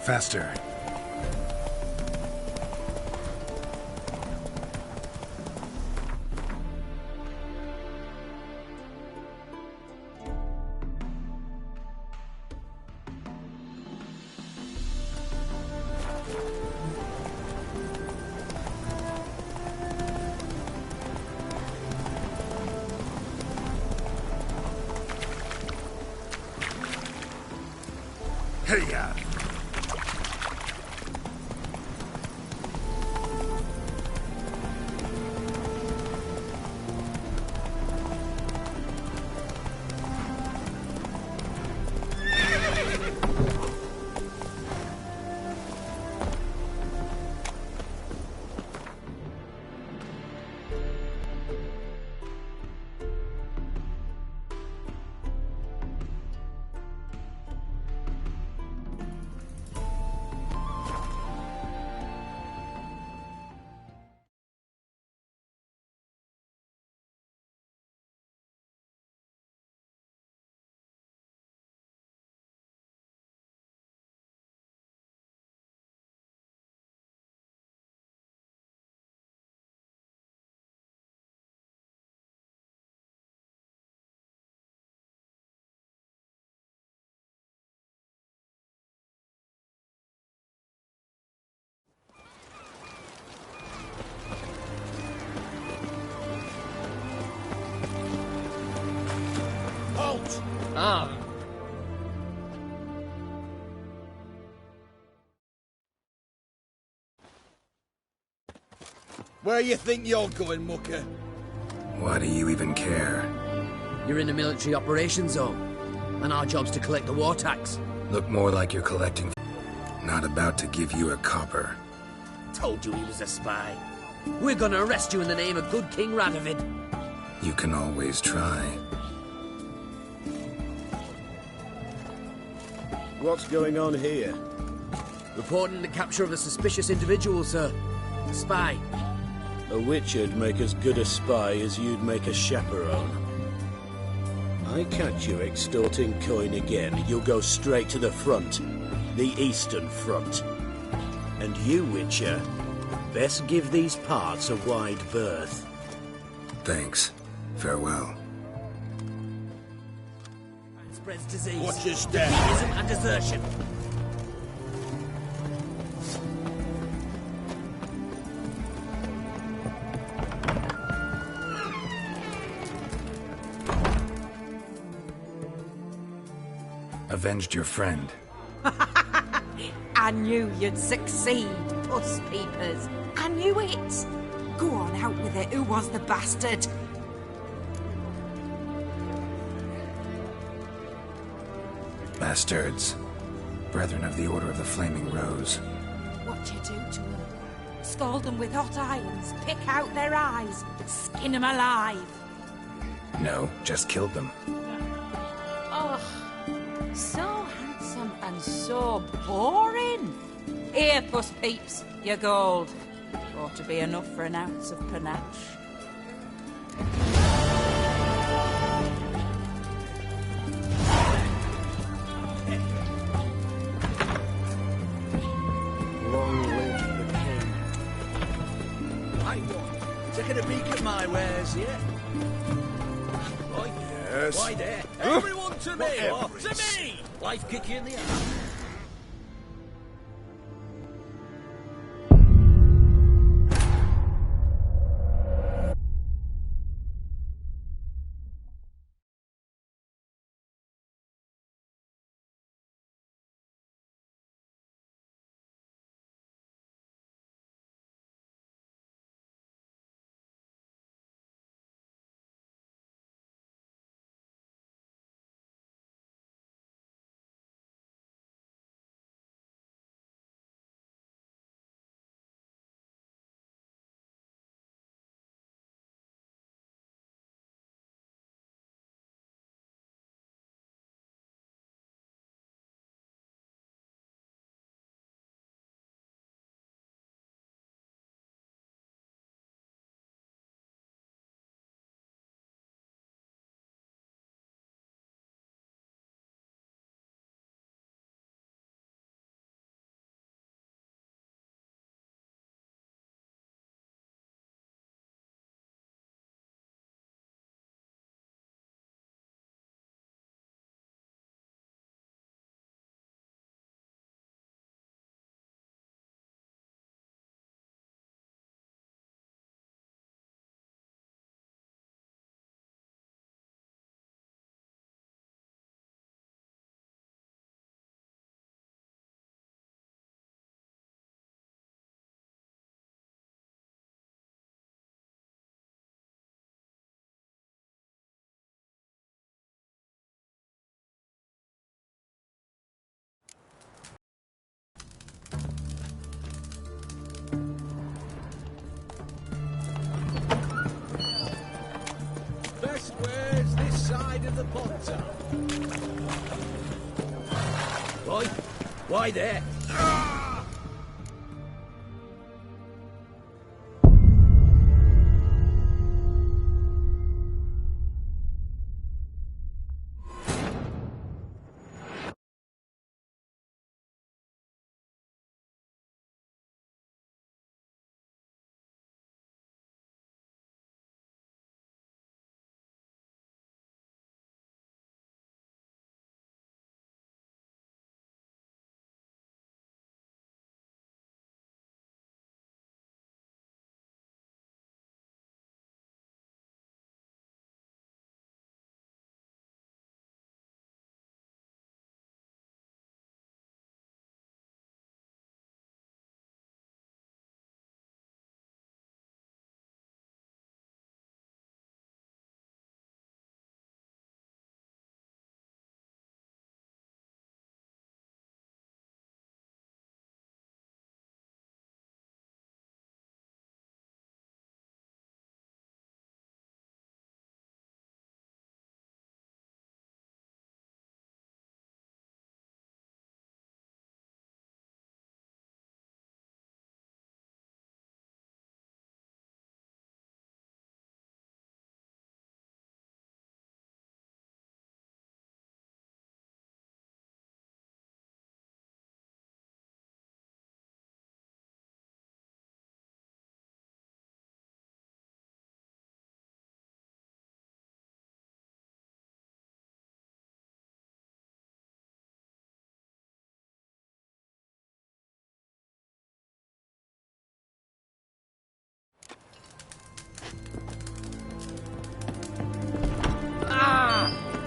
Faster. Hey-ya! Halt! Ah. Where you think you're going, mucker? Why do you even care? You're in a military operations zone, and our job's to collect the war tax. Look more like you're collecting. Not about to give you a copper. Told you he was a spy. We're gonna arrest you in the name of good King Radovid. You can always try. What's going on here? Reporting the capture of a suspicious individual, sir. A spy. A witcher'd make as good a spy as you'd make a chaperone. I catch you extorting coin again, you'll go straight to the front. The Eastern Front. And you, Witcher, best give these parts a wide berth. Thanks. Farewell. Spreads disease. Watch your step. Defeatism and desertion. Avenged your friend. I knew you'd succeed, puss peepers. I knew it. Go on out with it. Who was the bastard? Bastards. Brethren of the Order of the Flaming Rose. What you do to them? Scald them with hot irons, pick out their eyes, skin them alive. No, just killed them. Oh, so handsome and so boring. Here, puss peeps, your gold. Ought to be enough for an ounce of panache. Long live the king. Right one. Taking a peek at my wares, yeah? Right. Yes. Why there? Everyone to me! Whatever To it's- me! Life kick you in the ass. Where's this side of the pond? Boy, why there?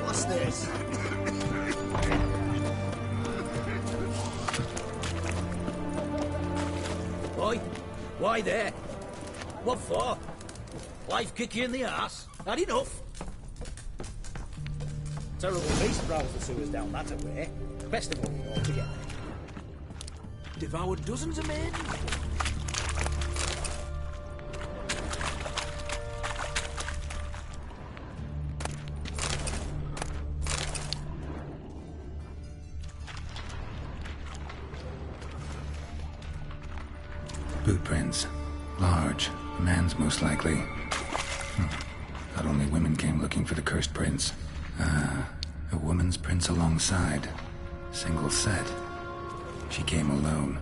What's this? Boy, why there? What for? Life kick you in the arse? Had enough? Terrible beast prowls the sewers down that way. Best of all altogether. Devoured dozens of men. Boot prints. Large. A man's most likely. Not only women came looking for the cursed prince. A woman's prints alongside. Single set. She came alone.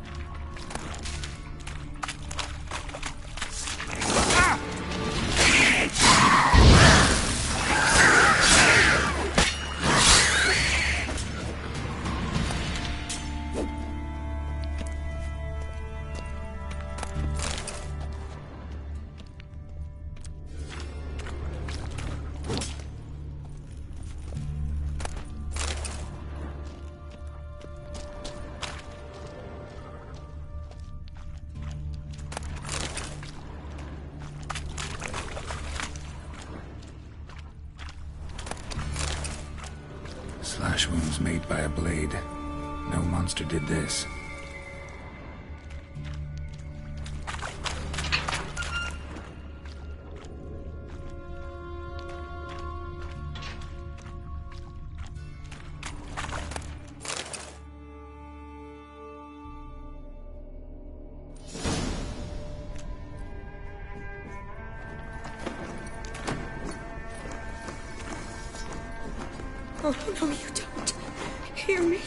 Slash wounds made by a blade. No monster did this. Oh, no, you don't. Hear me?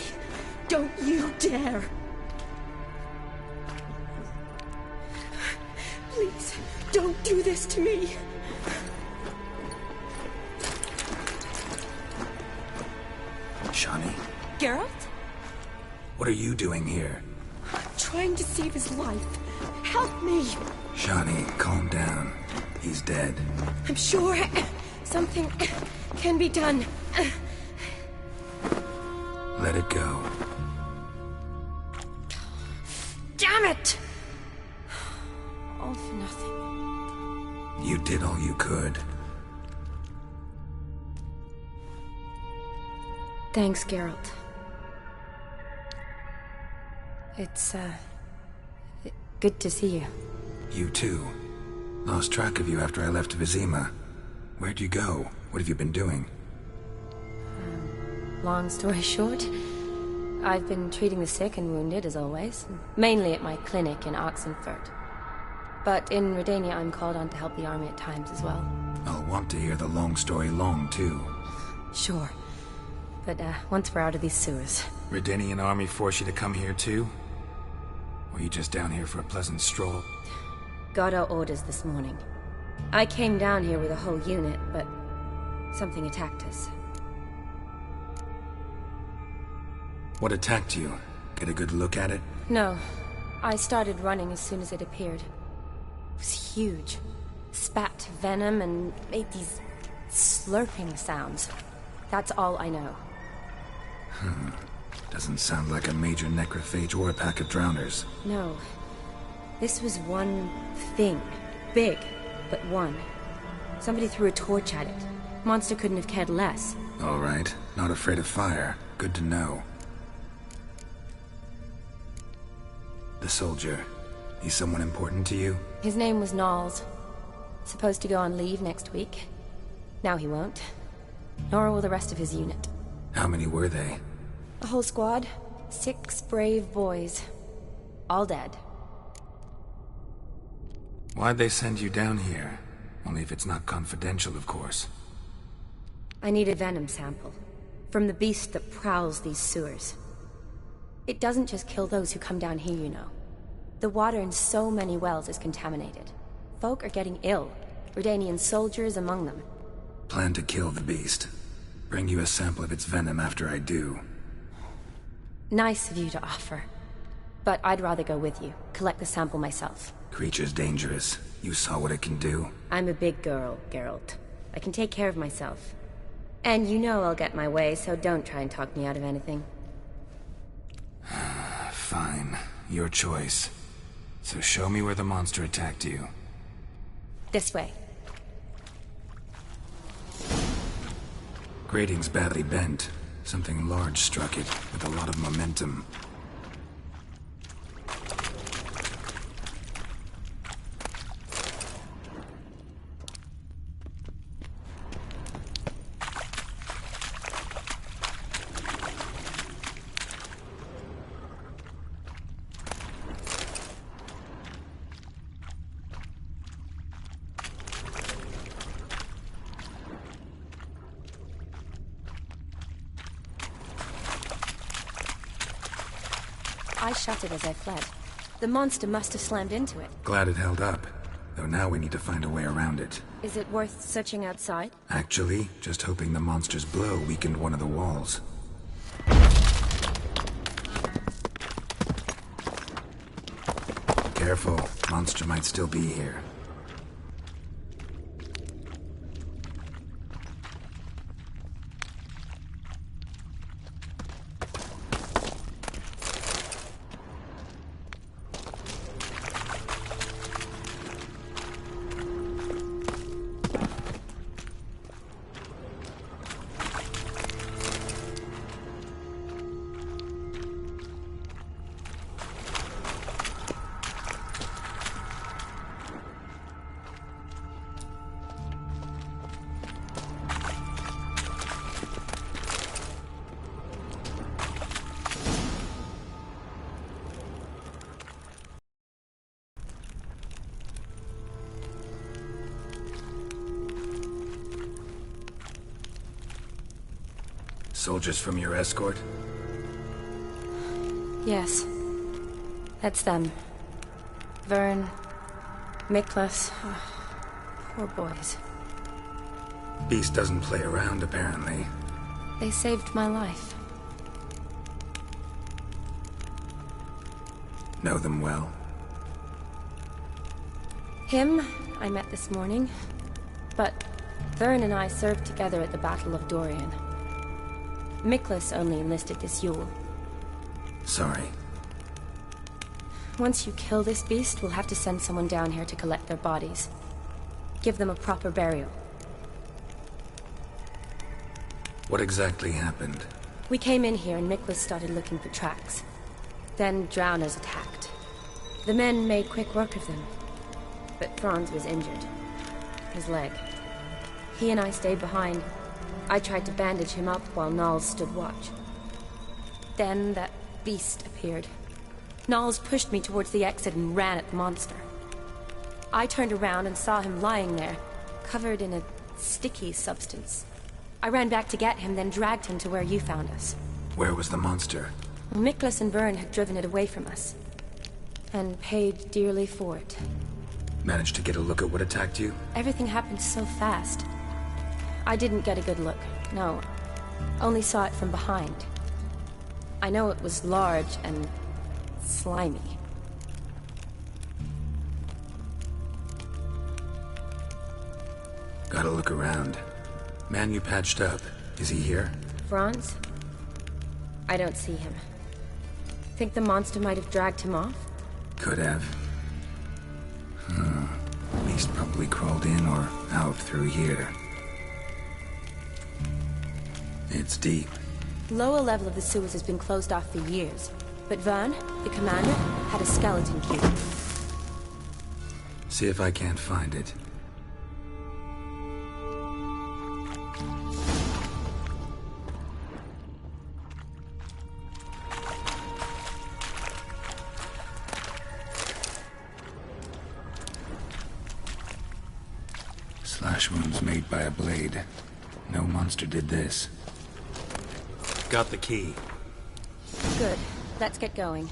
Don't you dare. Please, don't do this to me. Shawnee? Geralt? What are you doing here? I'm trying to save his life. Help me. Shawnee, calm down. He's dead. I'm sure something can be done. Let it go. Damn it! All for nothing. You did all you could. Thanks, Geralt. It's, good to see you. You too. Lost track of you after I left Vizima. Where'd you go? What have you been doing? Long story short, I've been treating the sick and wounded, as always. Mainly at my clinic in Oxenfurt. But in Redania, I'm called on to help the army at times as well. I'll want to hear the long story long, too. Sure. But, once we're out of these sewers... Redanian army force you to come here, too? Or are you just down here for a pleasant stroll? Got our orders this morning. I came down here with a whole unit, but... something attacked us. What attacked you? Get a good look at it? No. I started running as soon as it appeared. It was huge. Spat venom and made these slurping sounds. That's all I know. Doesn't sound like a major necrophage or a pack of drowners. No. This was one thing. Big, but one. Somebody threw a torch at it. Monster couldn't have cared less. All right. Not afraid of fire. Good to know. The soldier. He's someone important to you? His name was Knowles. Supposed to go on leave next week. Now he won't. Nor will the rest of his unit. How many were they? A whole squad. 6 brave boys. All dead. Why'd they send you down here? Only if it's not confidential, of course. I need a venom sample. From the beast that prowls these sewers. It doesn't just kill those who come down here, you know. The water in so many wells is contaminated. Folk are getting ill. Redanian soldiers among them. Plan to kill the beast. Bring you a sample of its venom after I do. Nice of you to offer. But I'd rather go with you. Collect the sample myself. Creature's dangerous. You saw what it can do. I'm a big girl, Geralt. I can take care of myself. And you know I'll get my way, so don't try and talk me out of anything. Fine. Your choice. So show me where the monster attacked you. This way. Grating's badly bent. Something large struck it, with a lot of momentum. I shut it as I fled. The monster must have slammed into it. Glad it held up. Though now we need to find a way around it. Is it worth searching outside? Actually, just hoping the monster's blow weakened one of the walls. Careful. Monster might still be here. Soldiers from your escort? Yes. That's them. Vern, Miklas. Poor boys. Beast doesn't play around, apparently. They saved my life. Know them well? Him, I met this morning. But Vern and I served together at the Battle of Dorian. Miklas only enlisted this Yule. Sorry. Once you kill this beast, we'll have to send someone down here to collect their bodies. Give them a proper burial. What exactly happened? We came in here and Miklas started looking for tracks. Then drowners attacked. The men made quick work of them. But Franz was injured. His leg. He and I stayed behind. I tried to bandage him up while Nals stood watch. Then that beast appeared. Nals pushed me towards the exit and ran at the monster. I turned around and saw him lying there, covered in a sticky substance. I ran back to get him, then dragged him to where you found us. Where was the monster? Miklas and Byrne had driven it away from us. And paid dearly for it. Managed to get a look at what attacked you? Everything happened so fast. I didn't get a good look, no. Only saw it from behind. I know it was large and slimy. Gotta look around. Man you patched up, is he here? Franz? I don't see him. Think the monster might have dragged him off? Could have. Beast probably crawled in or out through here. It's deep. Lower level of the sewers has been closed off for years. But Vern, the commander, had a skeleton cube. See if I can't find it. Slash wounds made by a blade. No monster did this. Got the key. Good. Let's get going.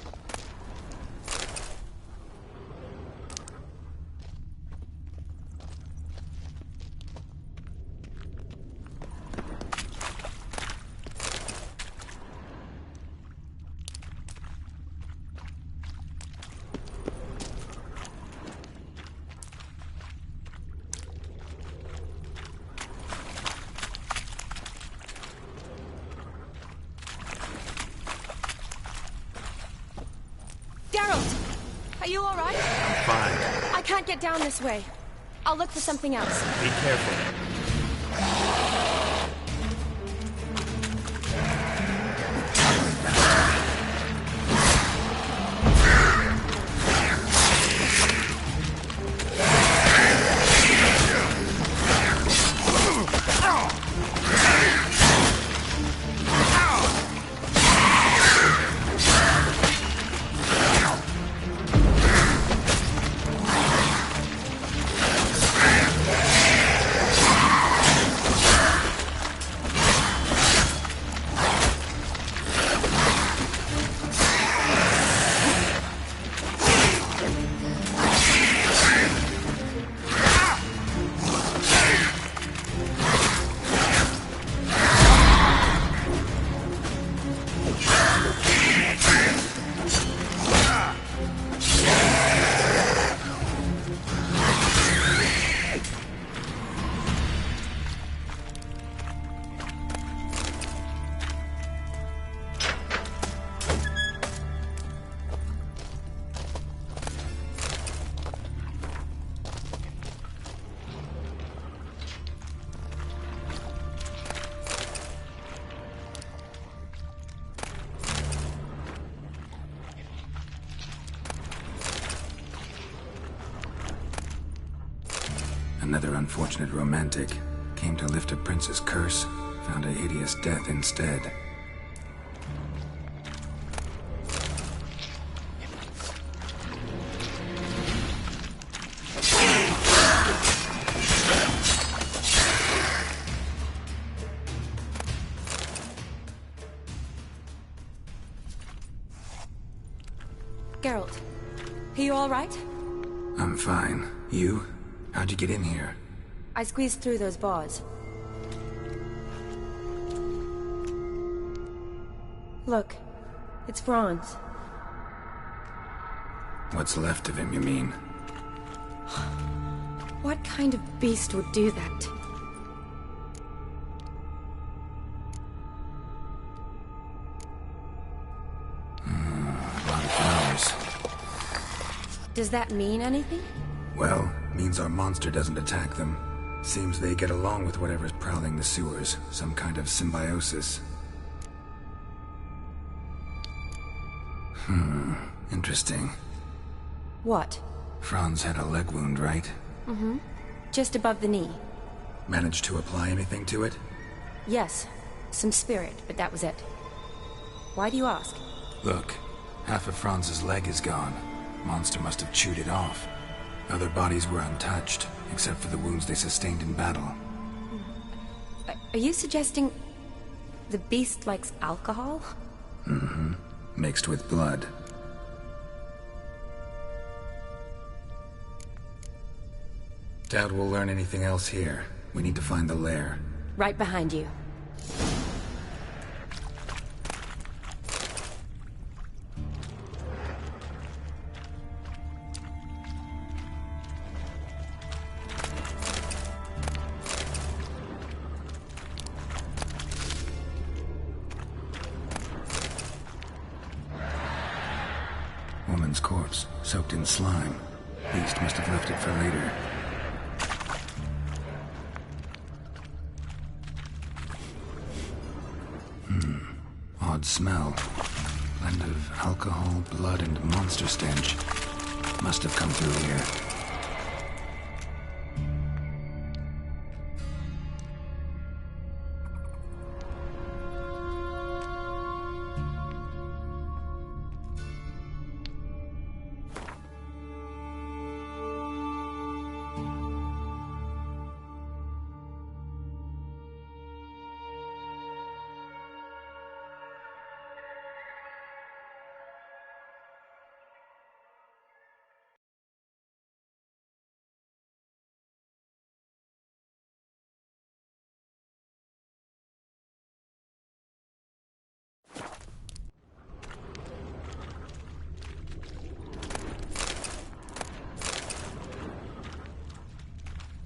Are you all right? I'm fine. I can't get down this way. I'll look for something else. Be careful. Another unfortunate romantic. Came to lift a prince's curse, found a hideous death instead. Geralt, are you all right? I'm fine. You? How'd you get in here? I squeezed through those bars. Look, it's Franz. What's left of him, you mean? What kind of beast would do that? A lot of flowers. Does that mean anything? Well, means our monster doesn't attack them. Seems they get along with whatever's prowling the sewers. Some kind of symbiosis. Interesting. What? Franz had a leg wound, right? Mm-hmm. Just above the knee. Managed to apply anything to it? Yes, some spirit, but that was it. Why do you ask? Look, half of Franz's leg is gone. Monster must have chewed it off. Other bodies were untouched, except for the wounds they sustained in battle. Are you suggesting the beast likes alcohol? Mm-hmm. Mixed with blood. Doubt we'll learn anything else here. We need to find the lair. Right behind you. Woman's corpse, soaked in slime. Beast must have left it for later. Odd smell. Blend of alcohol, blood, and monster stench. Must have come through here.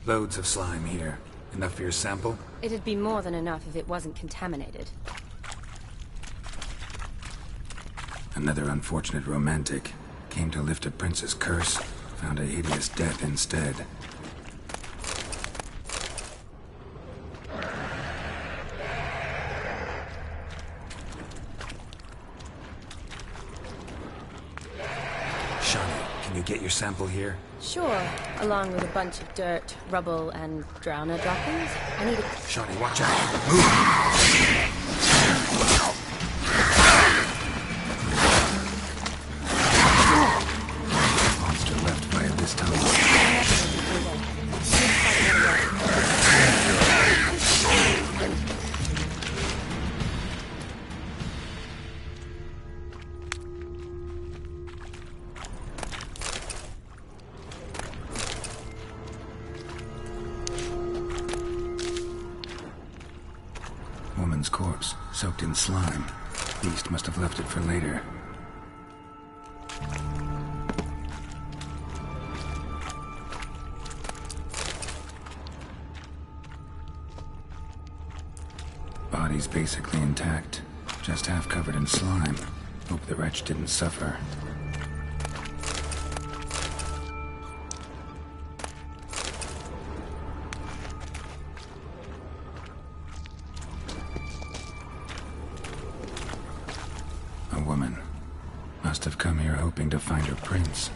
Loads of slime here. Enough for your sample? It'd be more than enough if it wasn't contaminated. Another unfortunate romantic. Came to lift a prince's curse. Found a hideous death instead. Can you get your sample here? Sure, along with a bunch of dirt, rubble, and drowner droppings. I need a... Shawnee, watch out! Move! Monster left by it this time. Woman's corpse, soaked in slime. Beast must have left it for later. Body's basically intact, just half covered in slime. Hope the wretch didn't suffer. A woman. Must have come here hoping to find her prince.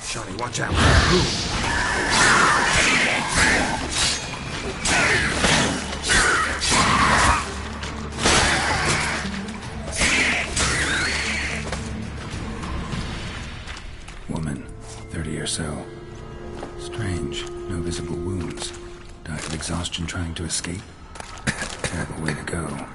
Shawnee, watch out! Move! Woman, 30 or so. Strange, no visible wounds. Died of exhaustion trying to escape? Terrible way to go.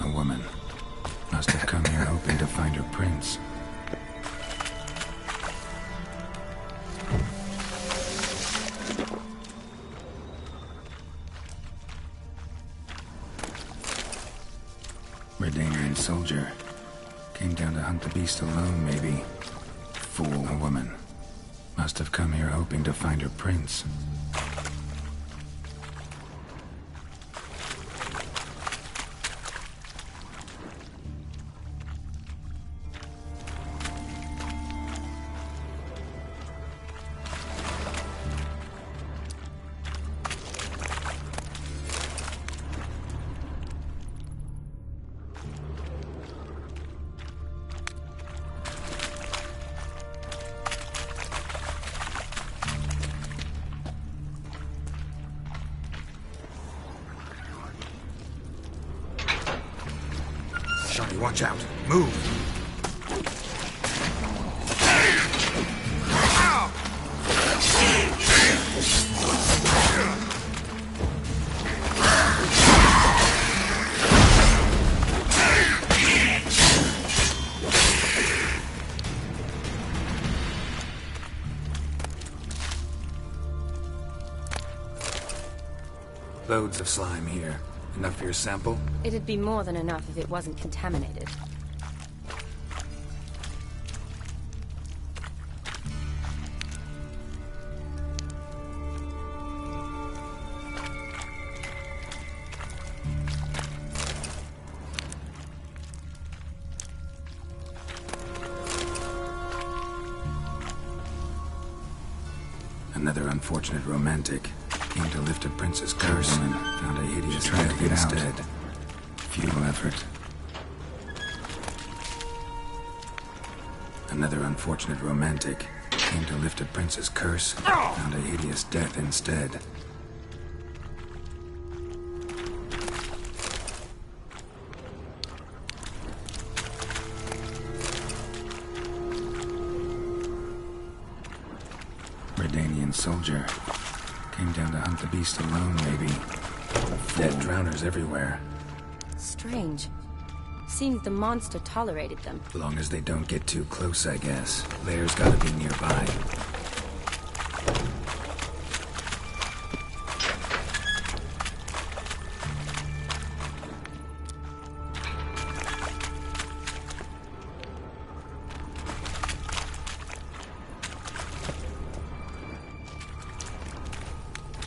A woman. Must have come here hoping to find her prince. Redanian soldier. Came down to hunt the beast alone, maybe. Fool, a woman. Must have come here hoping to find her prince. Shiny, watch out. Move! Loads of slime here. Enough for your sample? It'd be more than enough if it wasn't contaminated. Another unfortunate romantic. Came to lift a prince's curse and found a hideous death instead. Futile effort. Another unfortunate romantic. Came to lift a prince's curse, found a hideous death instead. Redanian soldier. Came down to hunt the beast alone, maybe. Dead drowners everywhere. Strange. Seems the monster tolerated them. Long as they don't get too close, I guess. Lair's gotta be nearby.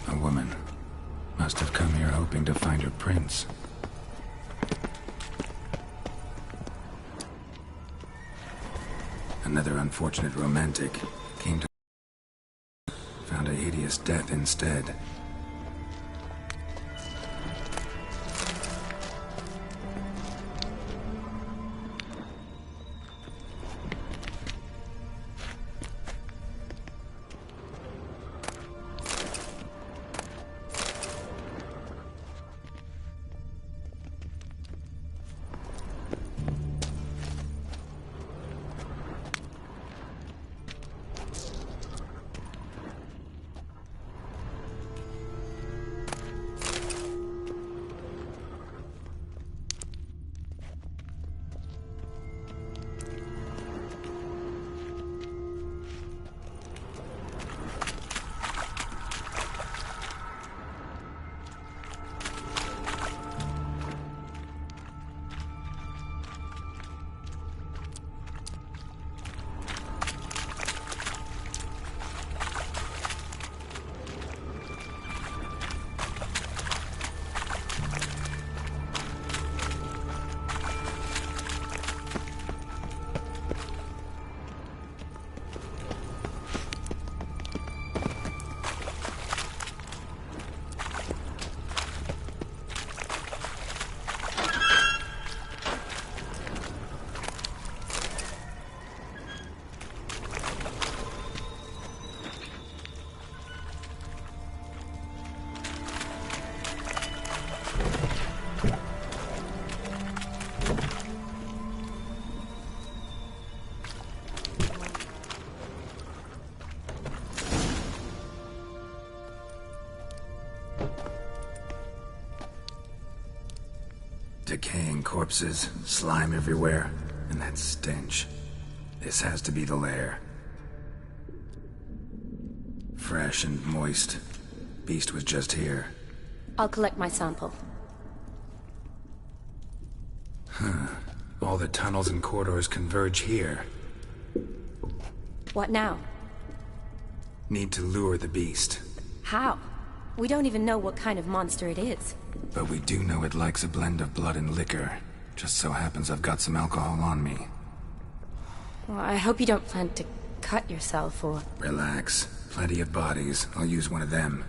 A woman. Must have come here hoping to find her prince. Another unfortunate romantic. Came to found a hideous death instead. Decaying corpses, slime everywhere, and that stench. This has to be the lair. Fresh and moist. Beast was just here. I'll collect my sample. All the tunnels and corridors converge here. What now? Need to lure the beast. How? We don't even know what kind of monster it is. But we do know it likes a blend of blood and liquor. Just so happens I've got some alcohol on me. Well, I hope you don't plan to cut yourself or... Relax. Plenty of bodies. I'll use one of them.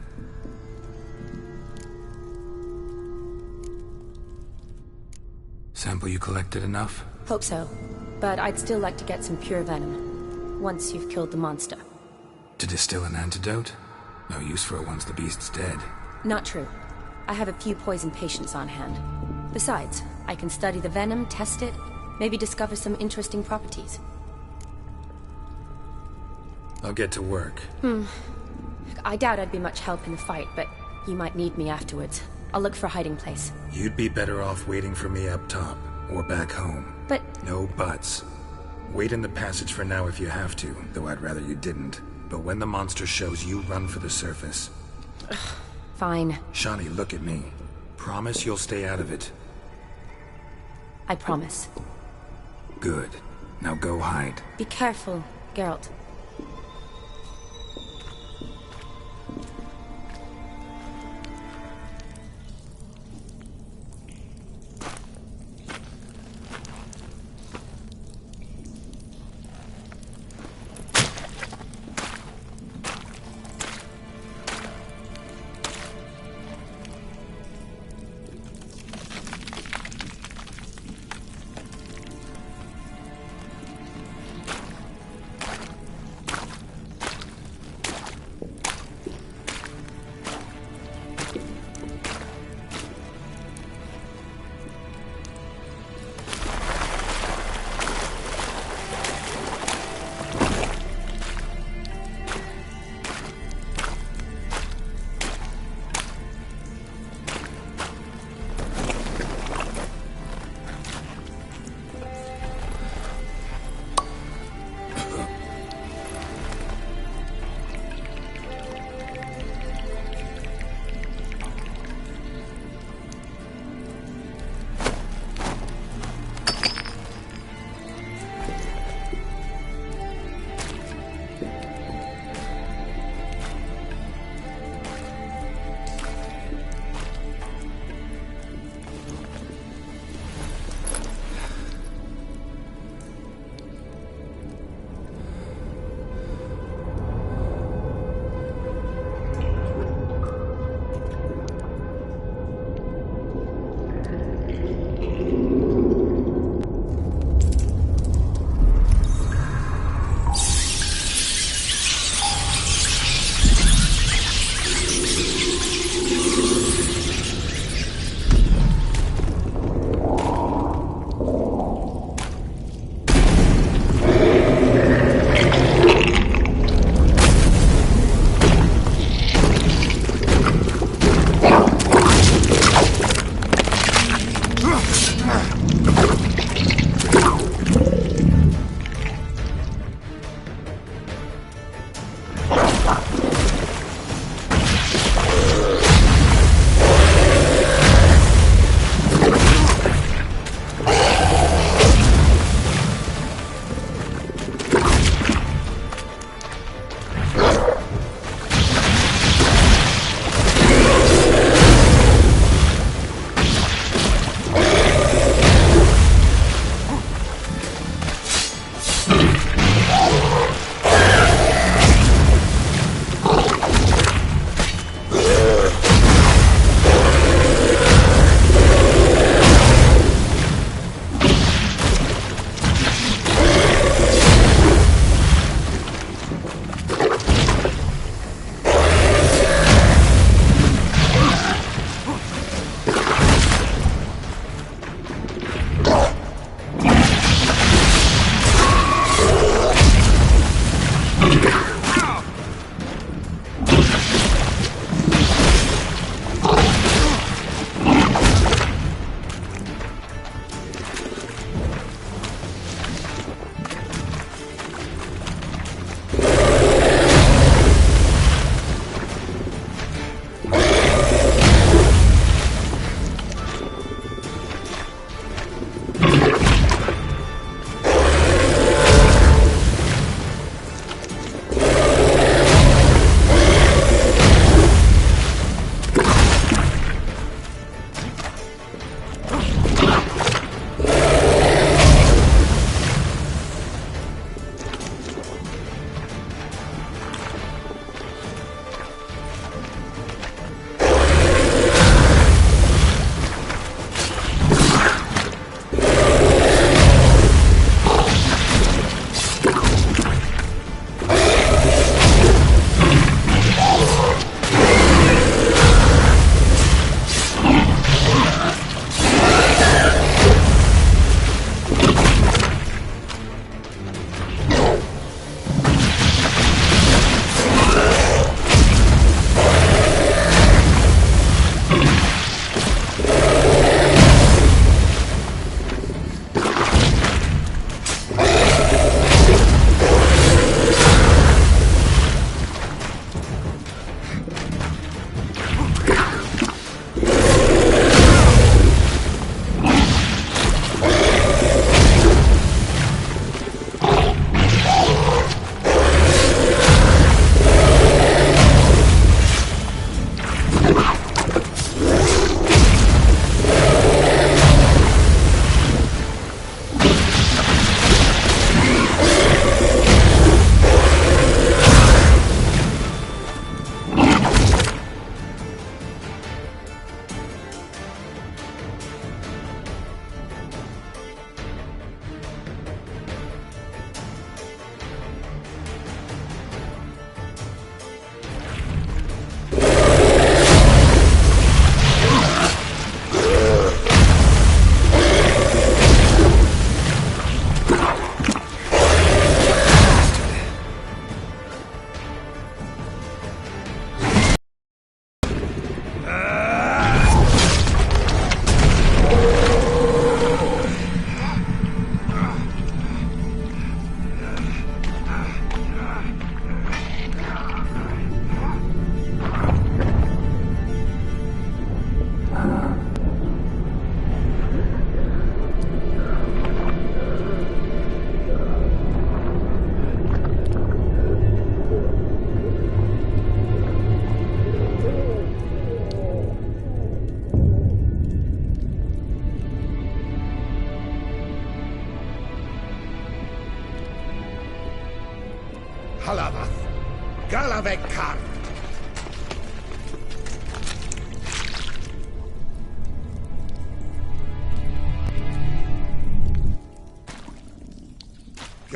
Sample you collected enough? Hope so. But I'd still like to get some pure venom. Once you've killed the monster. To distill an antidote? No use for it once the beast's dead. Not true. I have a few poison patients on hand. Besides, I can study the venom, test it, maybe discover some interesting properties. I'll get to work. I doubt I'd be much help in the fight, but you might need me afterwards. I'll look for a hiding place. You'd be better off waiting for me up top, or back home. But... No buts. Wait in the passage for now if you have to, though I'd rather you didn't. But when the monster shows, you run for the surface. Fine. Shani, look at me. Promise you'll stay out of it. I promise. Good. Now go hide. Be careful, Geralt.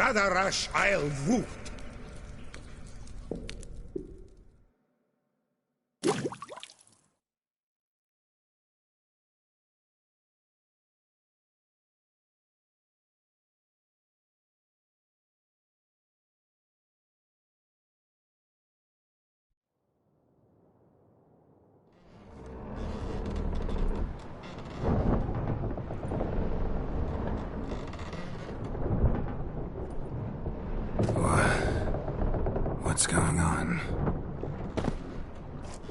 Gadarash I'll Vut. What's going on?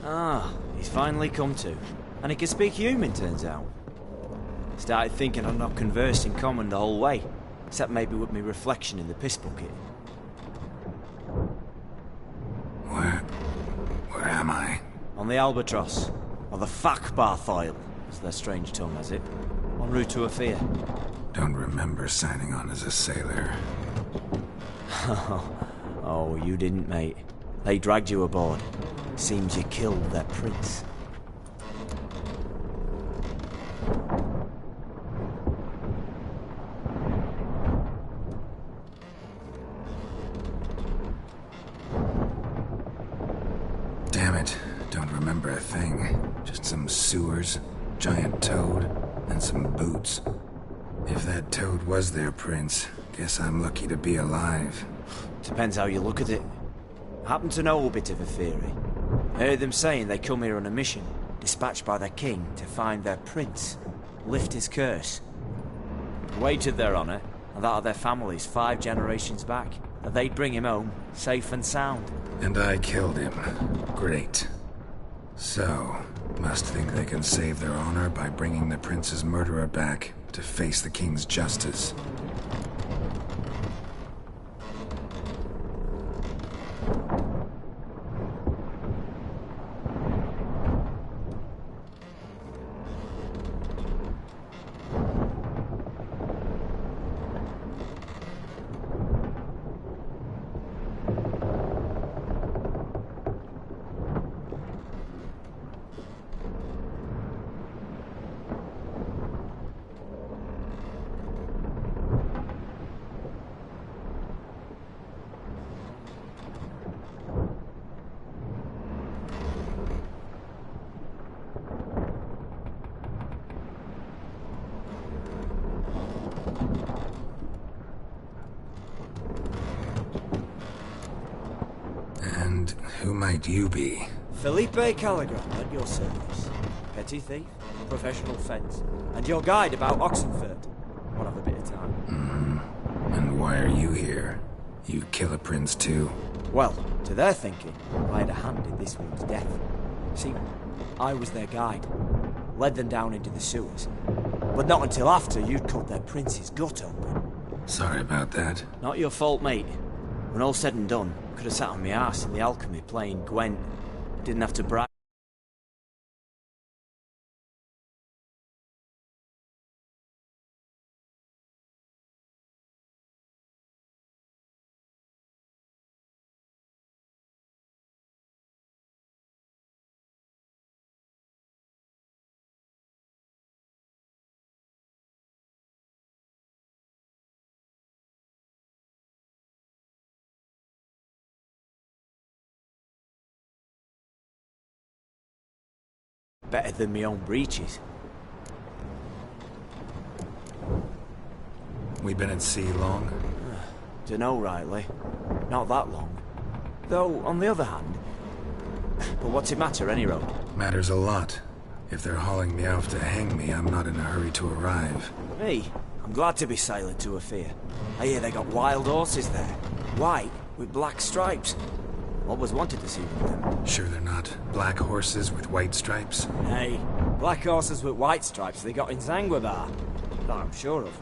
Ah, he's finally come to. And he can speak human, turns out. Started thinking I'd not conversed in common the whole way, except maybe with me reflection in the piss bucket. Where am I? On the Albatross, or the Fakbarthoil, as their strange tongue has it, en route to Afir. Don't remember signing on as a sailor. Oh, you didn't, mate. They dragged you aboard. Seems you killed their prince. Damn it, don't remember a thing. Just some sewers, giant toad, and some boots. If that toad was their prince, guess I'm lucky to be alive. Depends how you look at it. I happen to know a bit of a theory. I heard them saying they come here on a mission, dispatched by their king to find their prince, lift his curse. Wagered their honour, and that of their families 5 generations back, that they'd bring him home, safe and sound. And I killed him. Great. So, must think they can save their honor by bringing the prince's murderer back to face the king's justice. And who might you be? Felipe Caligram, at your service. Petty thief, professional fence, and your guide about Oxenfurt. Won't have a bit of time. And why are you here? You kill a prince too? Well, to their thinking, I had a hand in this one's death. See, I was their guide. Led them down into the sewers. But not until after you'd cut their prince's gut open. Sorry about that. Not your fault, mate. When all's said and done, could have sat on my arse in the alchemy playing Gwent. Didn't have to brag. Better than my own breeches. We been at sea long? Dunno rightly. Not that long. Though, on the other hand... But what's it matter, any road? Matters a lot. If they're hauling me off to hang me, I'm not in a hurry to arrive. Me? I'm glad to be sailing to Afir. I hear they got wild horses there. White, with black stripes. Always wanted to see one of them. Sure they're not black horses with white stripes? Hey, black horses with white stripes they got in Zanguebar. That I'm sure of.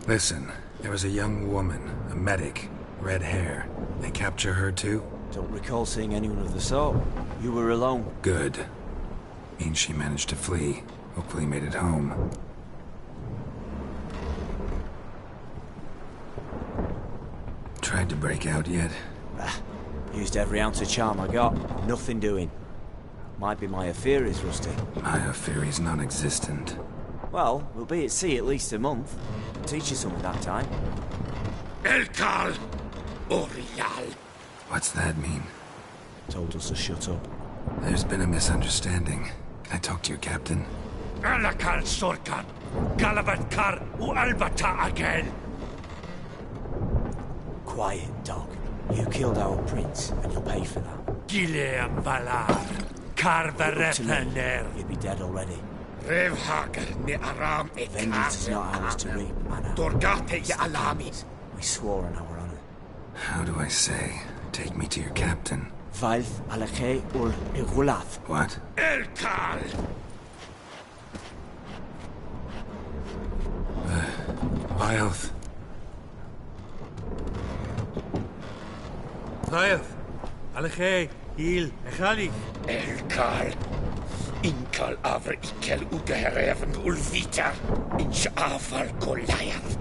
Listen, there was a young woman, a medic, red hair. They capture her too? Don't recall seeing anyone of the sort. You were alone. Good. Means she managed to flee. Hopefully made it home. Tried to break out yet? Used every ounce of charm I got. Nothing doing. Might be my Aetheri's rusty. My Aetheri's non-existent. Well, we'll be at sea at least a month. Teach you something that time. Elkal! Orial! What's that mean? Told us to shut up. There's been a misunderstanding. Can I talk to your captain? Alakal Sorkan! Galavat Kar u Albata again! Quiet, dog. You killed our prince, and you'll pay for that. Gileam Valar! Karvarethaner! You'd be dead already. Revhager ni Aram Vengeance is not ours to reap, Anna. Dorgate ya Alami! We swore on our honor. How do I say? Take me to your captain. Valth Alakhe ul Igulath. What? Elkal! Vilth. Vilth. Alakhe. Il. Echali. Elkal! Inkal Avr Ikel Ugehereven Ulvita! Inch Afal Goliath!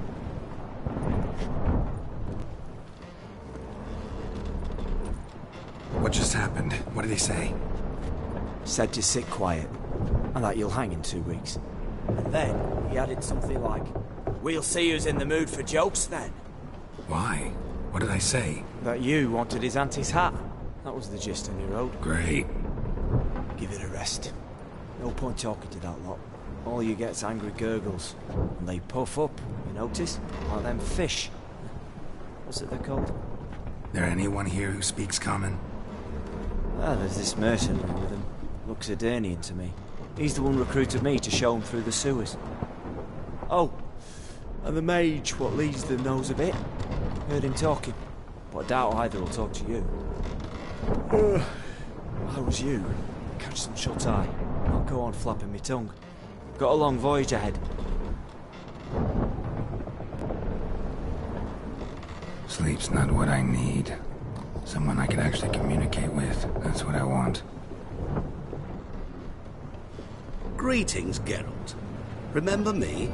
What just happened? What did he say? Said to sit quiet, and that you'll hang in 2 weeks. And then he added something like, "We'll see who's in the mood for jokes then." Why? What did I say? That you wanted his auntie's hat. That was the gist on your road. Great. Give it a rest. No point talking to that lot. All you get's angry gurgles. And they puff up, you notice? Like them fish. What's it they're called? There anyone here who speaks common? Ah, there's this mercenary with him. Looks Adernian to me. He's the one recruited me to show him through the sewers. Oh, and the mage what leads them knows a bit. Heard him talking, but I doubt either will talk to you. How was you? Catch some shut-eye. I'll go on flapping my tongue. Got a long voyage ahead. Sleep's not what I need. Someone I can actually communicate with. That's what I want. Greetings, Geralt. Remember me?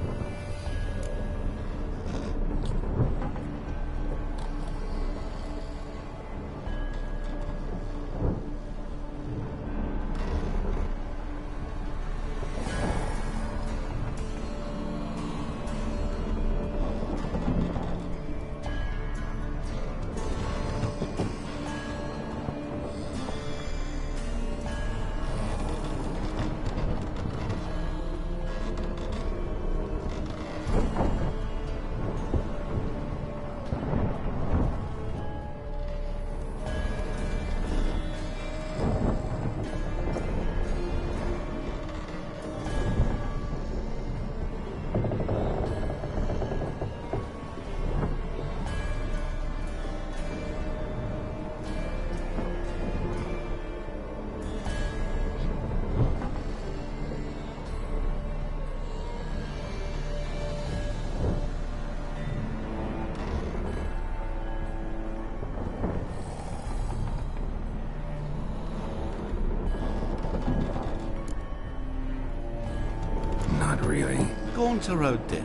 Really? Gaunter Odin,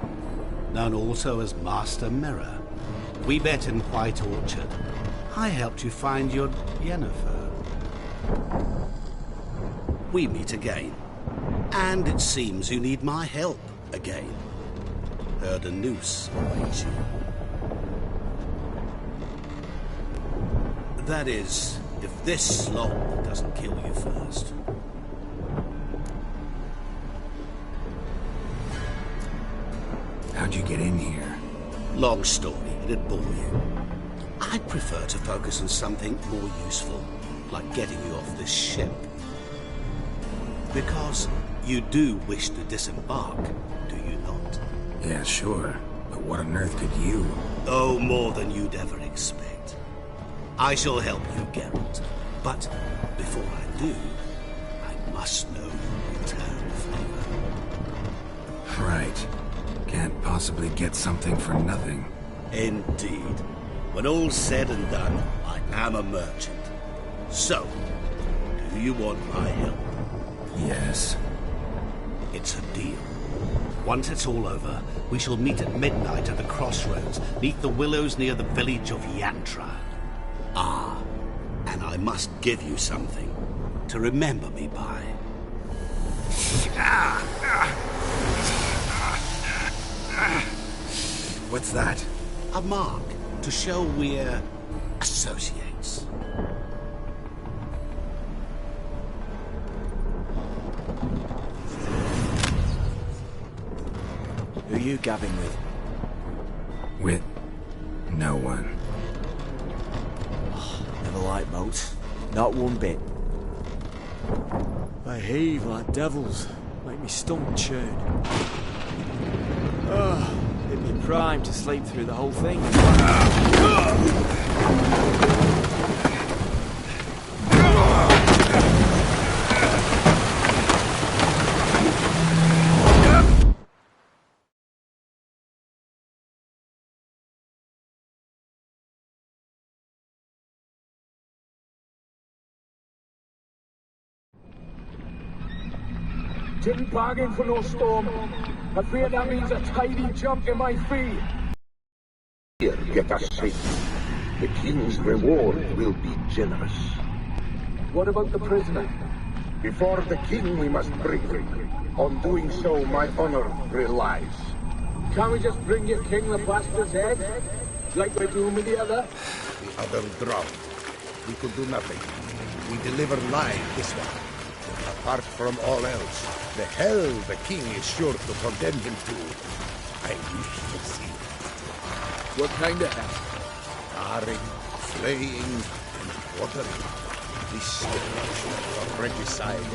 known also as Master Mirror. We met in White Orchard. I helped you find your Yennefer. We meet again. And it seems you need my help again. Heard a noose awaits you. That is, if this slop doesn't kill you first. How'd you get in here? Long story, it'd bore you. I'd prefer to focus on something more useful, like getting you off this ship. Because you do wish to disembark, do you not? Yeah, sure. But what on earth could you? Oh, more than you'd ever expect. I shall help you, Geralt. But before I do, I must know your return favor. Right. Can't possibly get something for nothing. Indeed. When all's said and done, I am a merchant. So, do you want my help? Yes. It's a deal. Once it's all over, we shall meet at midnight at the crossroads, neath the willows near the village of Yantra. Ah, I must give you something to remember me by. What's that? A mark to show we're associates. Who are you gabbing with? With no one. Never liked boats. Not one bit. They heave like devils. Make me stomach churn. It'd be prime to sleep through the whole thing. Didn't bargain for no storm. I fear that means a tidy jump in my fee. Here, get us safe. The king's reward will be generous. What about the prisoner? Before the king we must bring him. On doing so, my honor relies. Can't we just bring your king the bastard's head? Like we're doing with the other? The other drowned. We could do nothing. We deliver live this one. Apart from all else, the hell the king is sure to condemn him to, I wish to see. What kind of hell? Tarring, flaying, and quartering. This destruction of regicide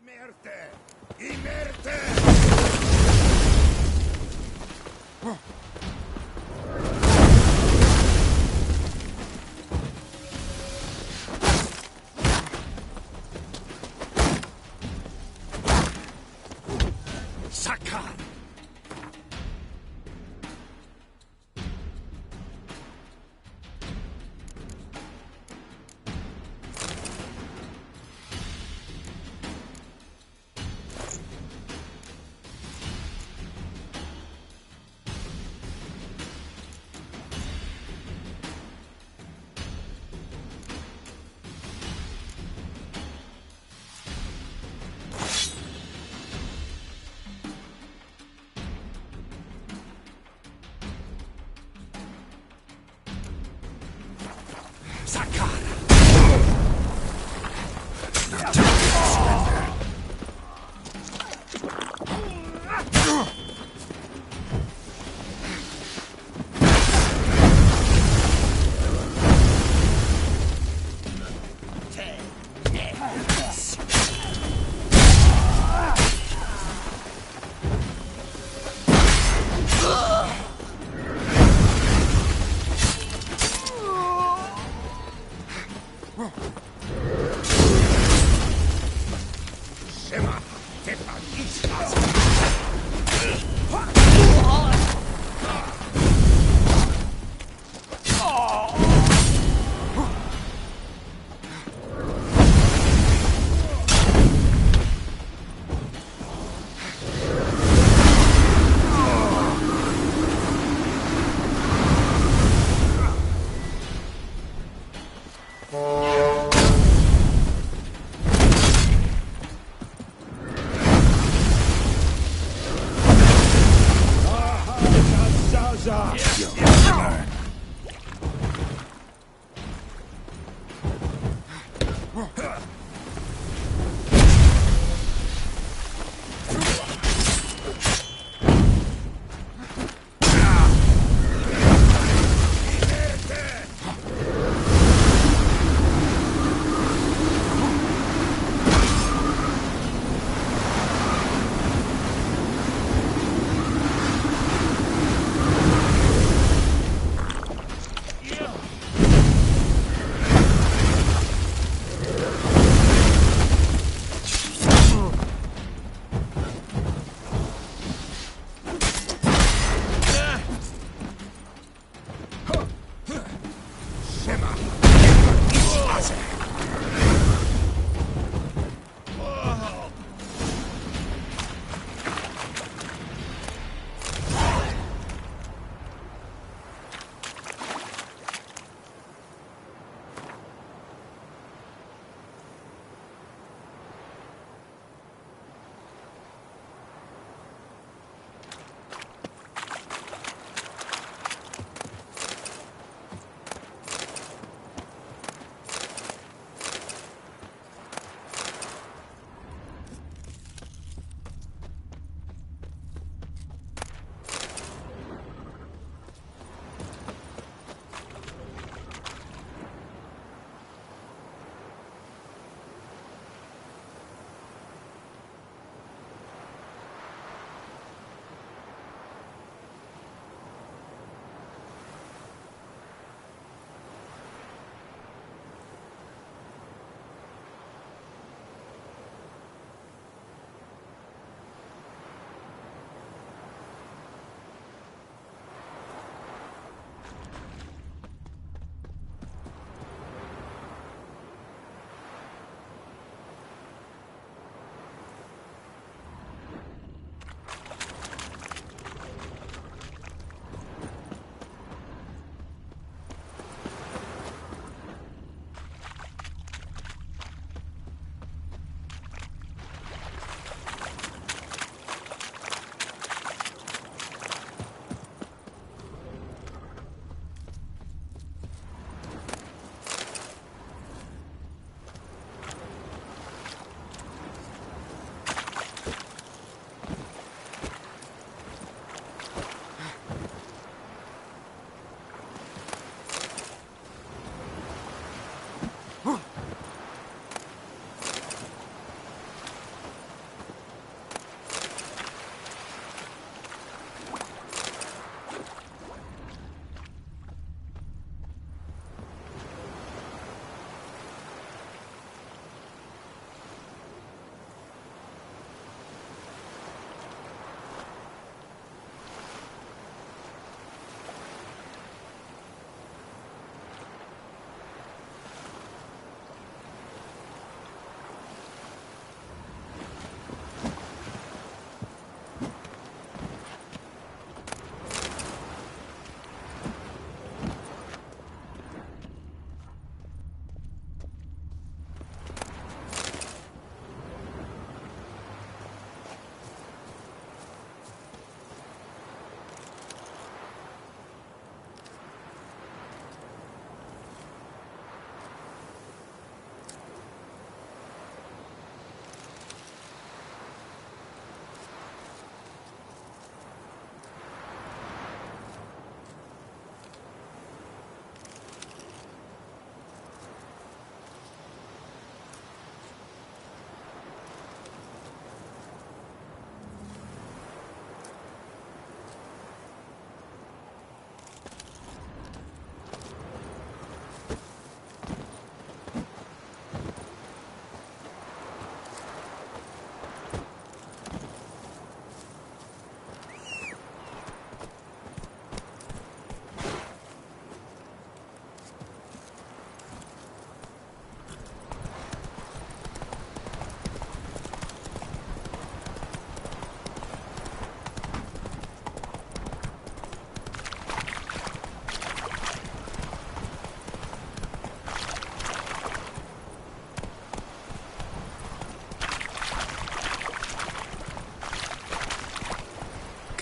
Imerte! Imerte!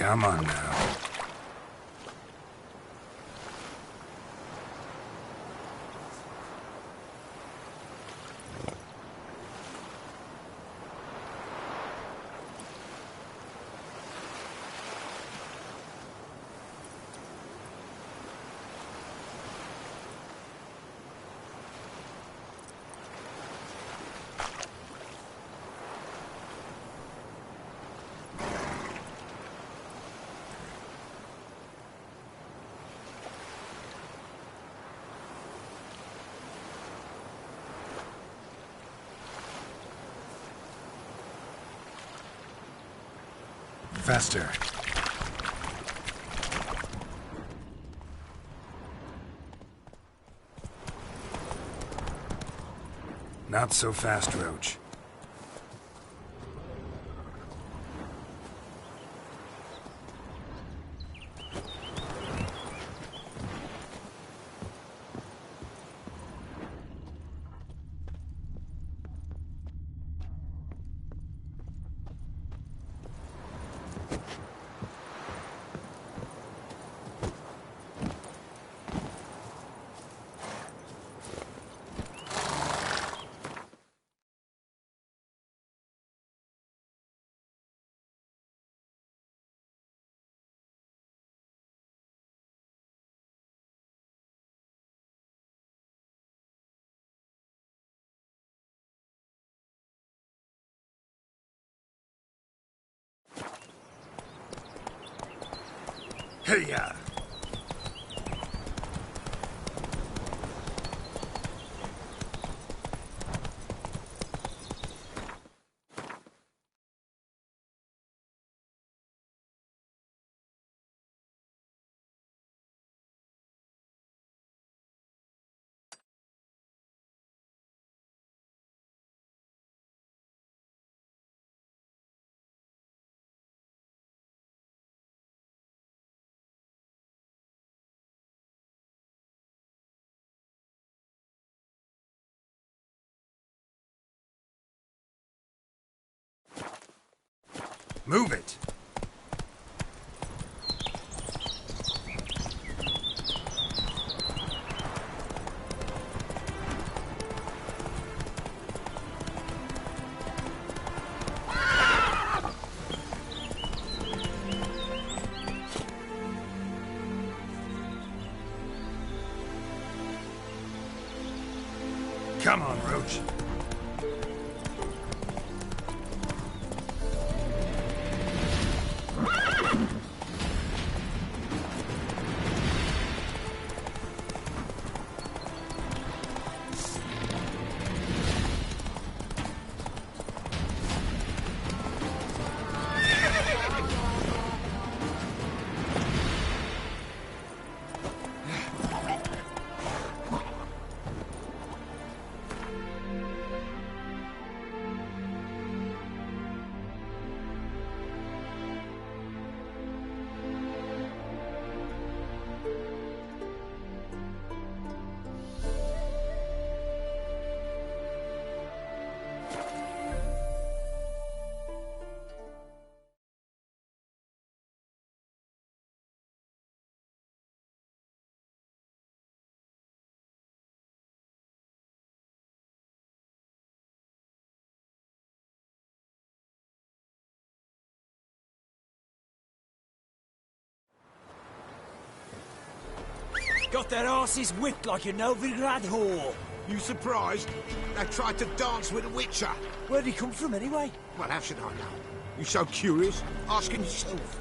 Come on now. Faster. Not so fast, Roach. Hey-ya! Move it! Come on, Roach. Got their asses whipped like a Novigrad whore. You surprised? They tried to dance with a witcher. Where'd he come from, anyway? Well, how should I know? You so curious? Asking yourself.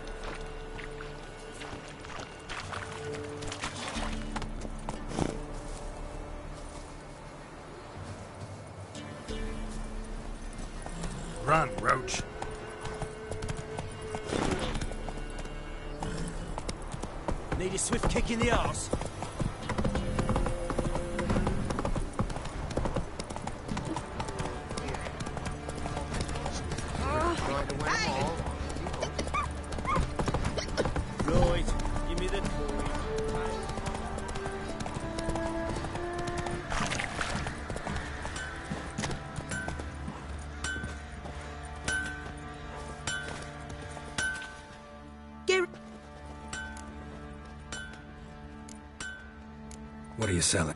Run, Roach. Need a swift kick in the arse. Right, give me the toy. What are you selling?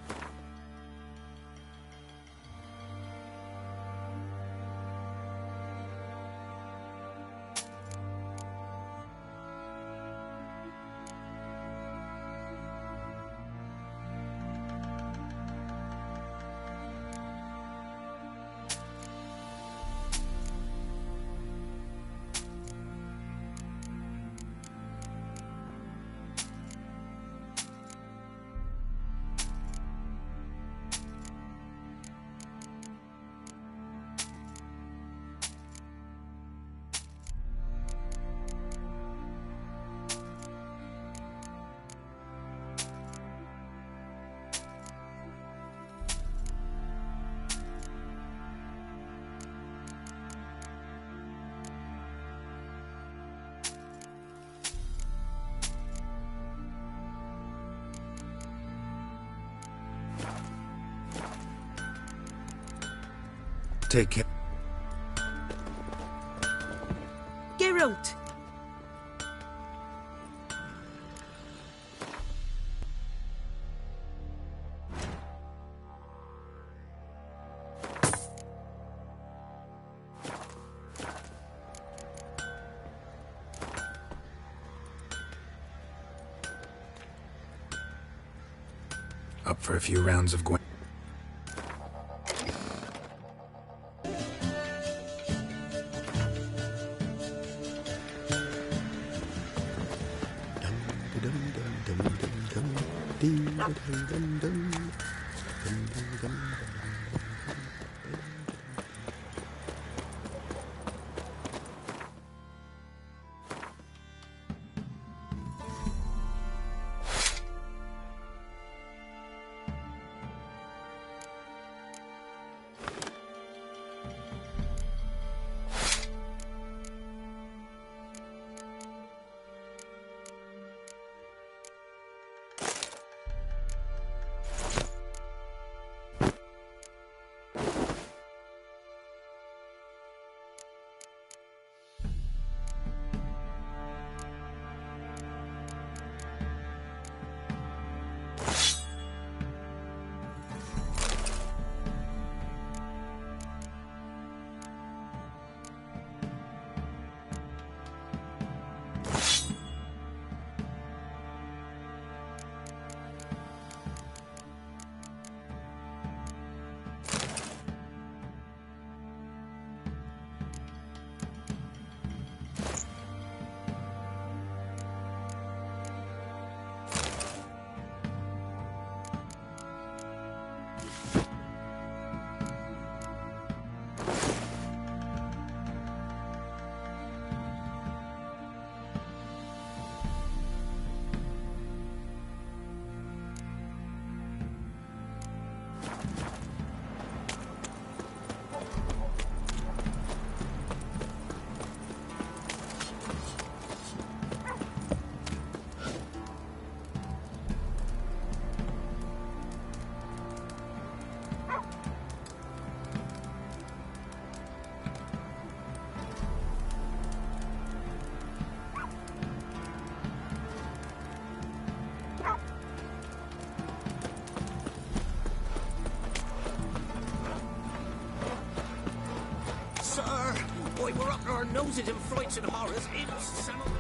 Take care. Geralt! Up for a few rounds of Gwen. Boy, we're up to our noses in frights and horrors. It's some of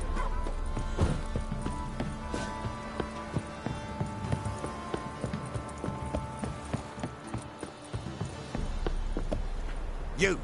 You!